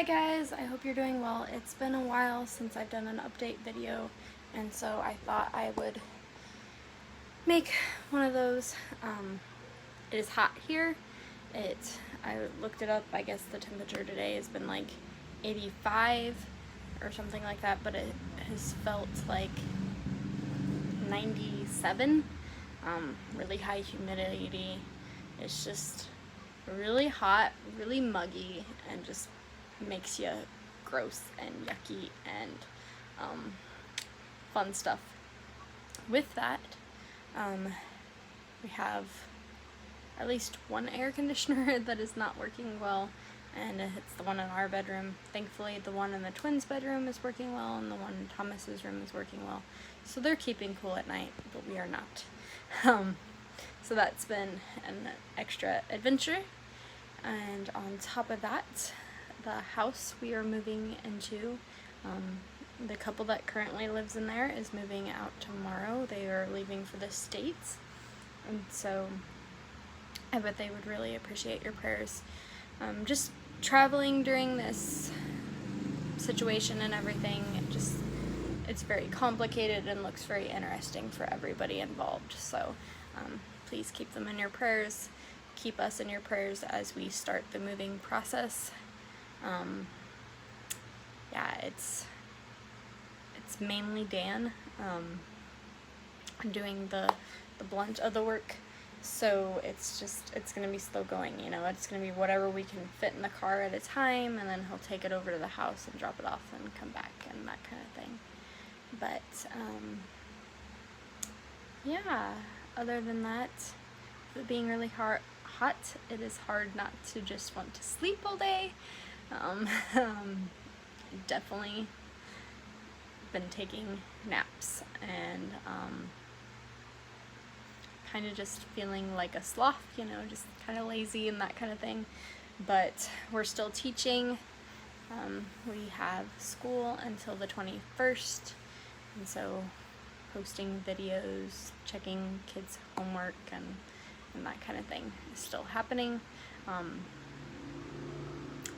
Hi guys, I hope you're doing well. It's been a while since I've done an update video, and so I thought I would make one of those. It is hot here. I looked it up. I guess the temperature today has been like 85 or something like that, but it has felt like 97. Really high humidity. It's just really hot, really muggy, and just makes you gross and yucky and fun stuff. With that, we have at least one air conditioner that is not working well, and it's the one in our bedroom. Thankfully, the one in the twins' bedroom is working well, and the one in Thomas's room is working well. So they're keeping cool at night, but we are not. So that's been an extra adventure. And on top of that, the house we are moving into, the couple that currently lives in there is moving out tomorrow. They are leaving for the States, and so I bet they would really appreciate your prayers. Just traveling during this situation and everything, it's very complicated and looks very interesting for everybody involved. So please keep them in your prayers. Keep us in your prayers as we start the moving process. Yeah, it's mainly Dan doing the blunt of the work, so it's gonna be slow going, you know. It's gonna be whatever we can fit in the car at a time, and then he'll take it over to the house and drop it off and come back and that kind of thing. But yeah, other than that, it being really hot, it is hard not to just want to sleep all day. Definitely been taking naps and kind of just feeling like a sloth, you know, just kind of lazy and that kind of thing. But we're still teaching. We have school until the 21st, and so posting videos, checking kids' homework, and that kind of thing is still happening.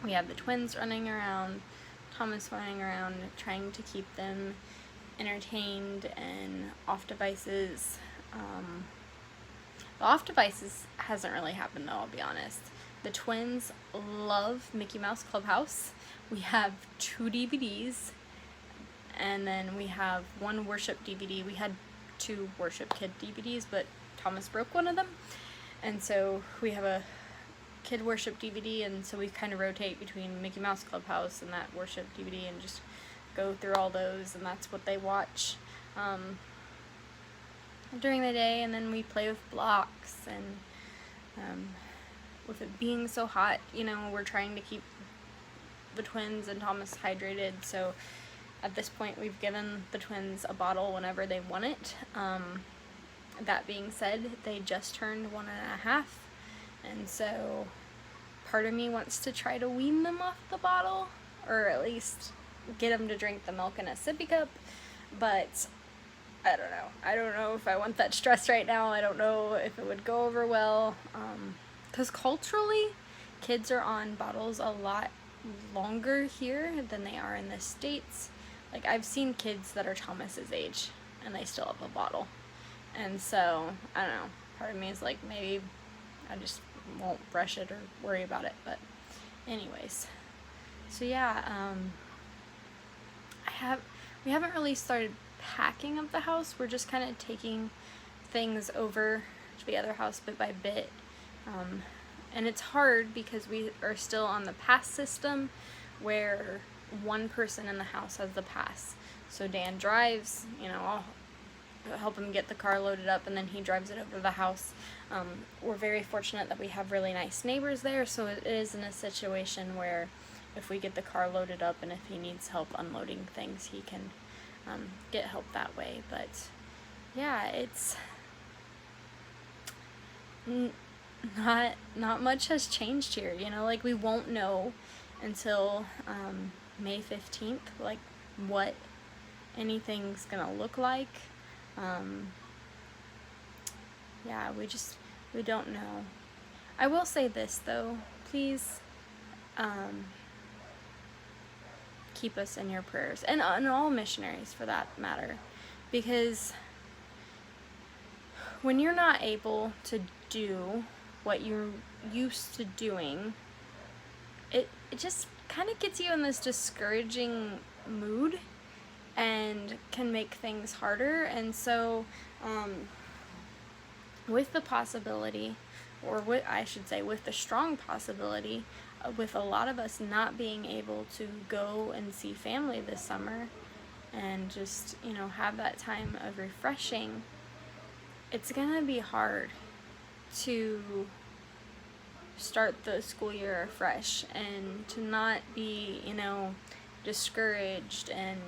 We have the twins running around, Thomas running around, trying to keep them entertained and off devices. The off devices hasn't really happened though, I'll be honest. The twins love Mickey Mouse Clubhouse. We have 2 DVDs, and then we have 1 worship DVD. We had 2 worship kid DVDs, but Thomas broke one of them, and so we have a kid worship DVD, and so we kind of rotate between Mickey Mouse Clubhouse and that worship DVD and just go through all those, and that's what they watch during the day. And then we play with blocks, and with it being so hot, you know, we're trying to keep the twins and Thomas hydrated, so at this point we've given the twins a bottle whenever they want it. That being said, they just turned 1.5, and so part of me wants to try to wean them off the bottle, or at least get them to drink the milk in a sippy cup, but I don't know. I don't know if I want that stress right now. I don't know if it would go over well, because culturally, kids are on bottles a lot longer here than they are in the States. Like, I've seen kids that are Thomas's age, and they still have a bottle. And so, I don't know, part of me is like, maybe I just won't brush it or worry about it. But anyways, so yeah, we haven't really started packing up the house. We're just kind of taking things over to the other house bit by bit. And it's hard because we are still on the pass system, where one person in the house has the pass. So Dan drives, you know, I'll help him get the car loaded up, and then he drives it over to the house. We're very fortunate that we have really nice neighbors there, so it is in a situation where if we get the car loaded up and if he needs help unloading things, he can get help that way. But yeah, it's not much has changed here, you know. Like, we won't know until May 15th, like, what anything's gonna look like. Yeah, we don't know. I will say this though, please, keep us in your prayers, and all missionaries for that matter, because when you're not able to do what you're used to doing, it just kind of gets you in this discouraging mood and can make things harder. And so with the possibility, or what I should say, with the strong possibility, with a lot of us not being able to go and see family this summer and just, have that time of refreshing, it's gonna be hard to start the school year fresh and to not be, discouraged and,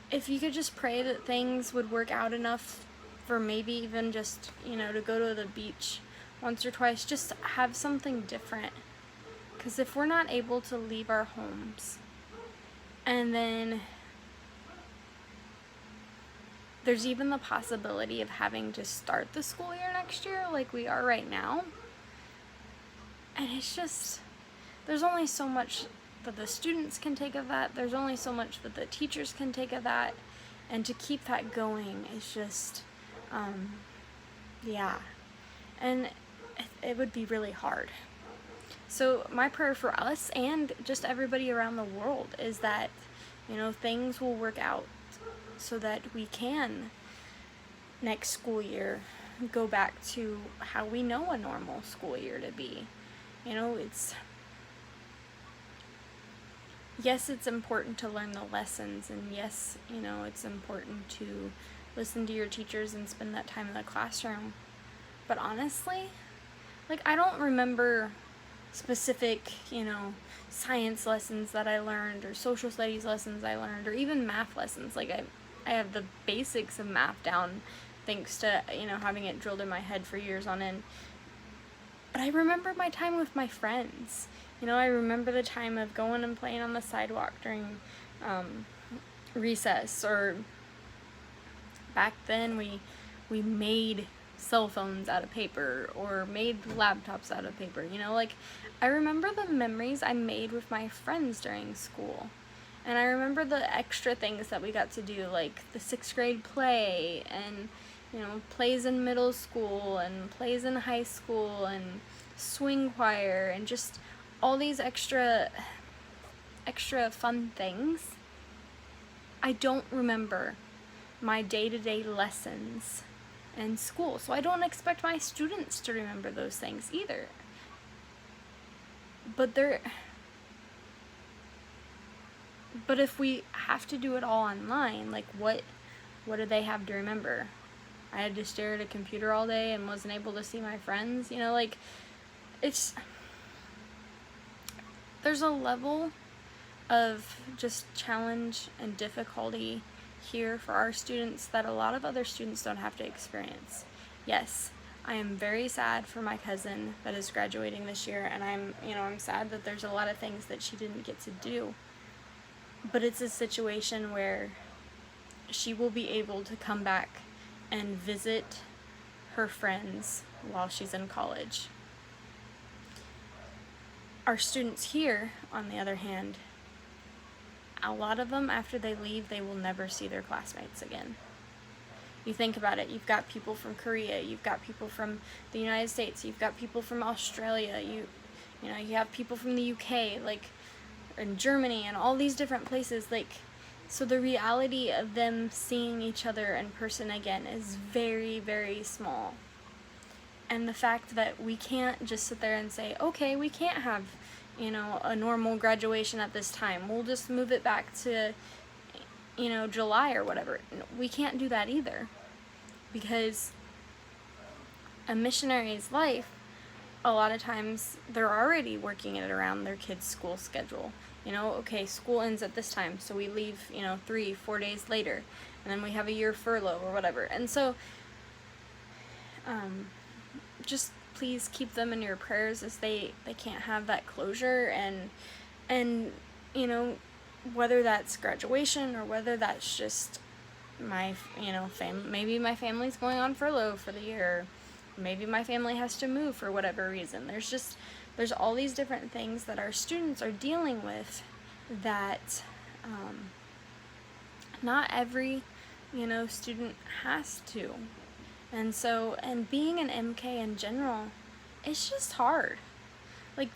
if you could just pray that things would work out enough for maybe even just, to go to the beach once or twice, just have something different. Because if we're not able to leave our homes, and then there's even the possibility of having to start the school year next year like we are right now, and it's just, there's only so much that the students can take of that, there's only so much that the teachers can take of that, and to keep that going is just, and it would be really hard. So my prayer for us and just everybody around the world is that, things will work out so that we can, next school year, go back to how we know a normal school year to be. Yes, it's important to learn the lessons, and yes, it's important to listen to your teachers and spend that time in the classroom. But honestly, I don't remember specific, science lessons that I learned, or social studies lessons I learned, or even math lessons. I have the basics of math down thanks to, having it drilled in my head for years on end. But I remember my time with my friends. I remember the time of going and playing on the sidewalk during recess, or back then we made cell phones out of paper, or made laptops out of paper. I remember the memories I made with my friends during school. And I remember the extra things that we got to do, like the 6th grade play, and, plays in middle school, and plays in high school, and swing choir, and just all these extra fun things. I don't remember my day-to-day lessons in school, so I don't expect my students to remember those things either. But if we have to do it all online, what do they have to remember? I had to stare at a computer all day and wasn't able to see my friends. There's a level of just challenge and difficulty here for our students that a lot of other students don't have to experience. Yes, I am very sad for my cousin that is graduating this year, and I'm sad that there's a lot of things that she didn't get to do. But it's a situation where she will be able to come back and visit her friends while she's in college. Our students here, on the other hand, a lot of them, after they leave, they will never see their classmates again. You think about it, you've got people from Korea, you've got people from the United States, you've got people from Australia, you have people from the UK, in Germany, and all these different places, so the reality of them seeing each other in person again is very, very small. And the fact that we can't just sit there and say, okay, we can't have, a normal graduation at this time, we'll just move it back to, July or whatever. We can't do that either, because a missionary's life, a lot of times they're already working it around their kids' school schedule. Okay, school ends at this time, so we leave, 3-4 days later, and then we have a year furlough or whatever. And so, just please keep them in your prayers, as they can't have that closure, and whether that's graduation, or whether that's just my, maybe my family's going on furlough for the year, maybe my family has to move for whatever reason. There's all these different things that our students are dealing with that not every, student has to. And so, and being an MK in general, it's just hard. Like,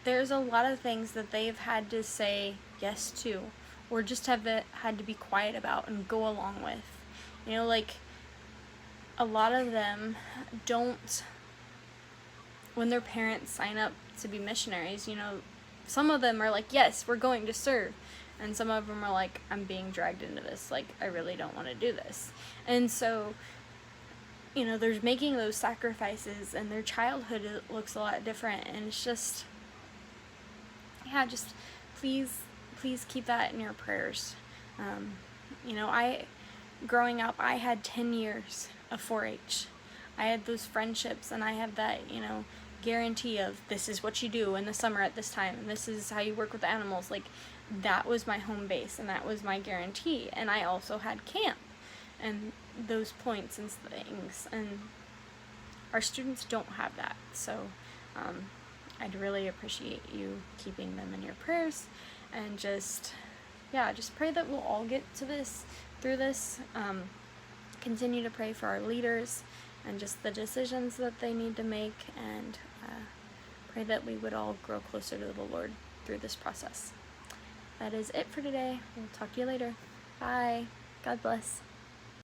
there's a lot of things that they've had to say yes to, or just had to be quiet about and go along with. Like, a lot of them don't, when their parents sign up to be missionaries, some of them are like, yes, we're going to serve. And some of them are like, I'm being dragged into this. Like, I really don't want to do this. And so, they're making those sacrifices, and their childhood looks a lot different. And it's just, just please keep that in your prayers. Growing up, I had 10 years of 4-H. I had those friendships, and I have that, guarantee of this is what you do in the summer at this time, and this is how you work with the animals. Like, that was my home base, and that was my guarantee. And I also had camp and those points and things, and our students don't have that. So I'd really appreciate you keeping them in your prayers, and just pray that we'll all get through this. Continue to pray for our leaders and just the decisions that they need to make, and pray that we would all grow closer to the Lord through this process. That is it for today. We'll talk to you later. Bye. God bless.